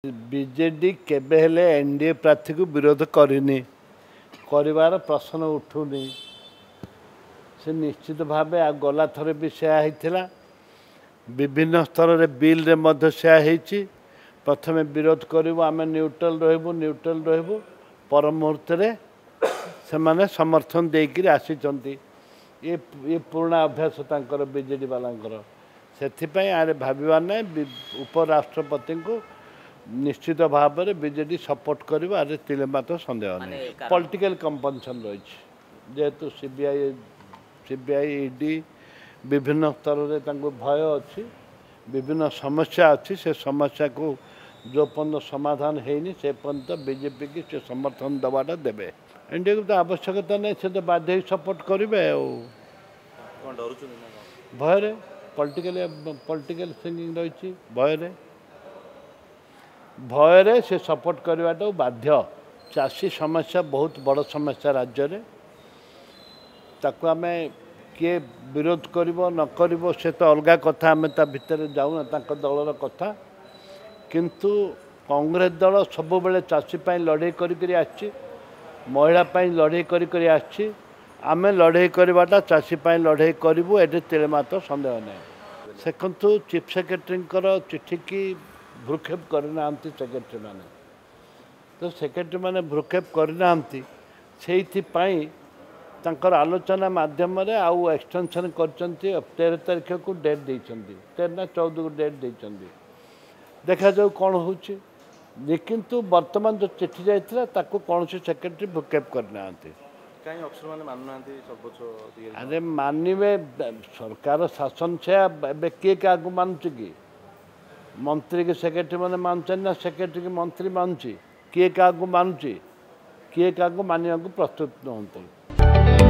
BJD केबे हेले NDA प्रार्थी को विरोध करनी कर प्रश्न उठुनी से निश्चित भाव गला थर भी सेया विभिन्न स्तर रे बिल रे मध्य सेया प्रथमे विरोध करूँ आम न्यूट्रल रही पर मुहूर्त से माने समर्थन देकर आसी ये पुराना अभ्यास तांकर बीजेडी वालांकर से आरे भाविबार ना उपराष्ट्रपति को निश्चित भाव में बीजेडी सपोर्ट कर आरे तिले मात्र संदेह नहीं पॉलिटिकल कंपनसन रही जेहेतु सीबीआई ईडी विभिन्न स्तर में भय अच्छी विभिन्न समस्या अच्छी से समस्या को जो पर्यटन समाधान होनी से पर्यटन बीजेपी की से समर्थन दवाटा देवे एनडीए को तो आवश्यकता नहीं से तो बाध्य सपोर्ट करेंगे भय पॉलिटिकल थिंकिंग रही भय से सपोर्ट करवाटा बाध्य चाषी समस्या बहुत बड़ समस्या राज्य में ताकू आम किए विरोध कर न कर से तो अलग कथा आम भितर जाऊना दलर कथा किंतु कांग्रेस दल सब बेले चाषी लड़े कर महिला लड़े कर आम लड़े करवाटा चाषी लड़े करूँ ये तेरे मात्र संदेह नहीं देखु चीफ सेक्रेटरी चिठी की भ्रूक्षेप करना सेक्रेटरी मैंने तो सेक्रेटरी मैंने भ्रूक्षेप करना से आलोचना मध्यम आउ एक्सटेंशन कर 13 तारीख को डेट देते 13 ना 14 को डेट देते देखा जाऊ कौन हो किंतु वर्तमान जो चिठी जाता कौन से सेक्रेटरी भ्रूक्षेप करना अरे मानवे सरकार शासन से किए क्या मानुची कि मंत्री के सेक्रेटरी मैंने मानुचे ना सेक्रेटरी के मंत्री मानुची किए क्या मानुची किए क्या मानवा प्रस्तुत नहंती।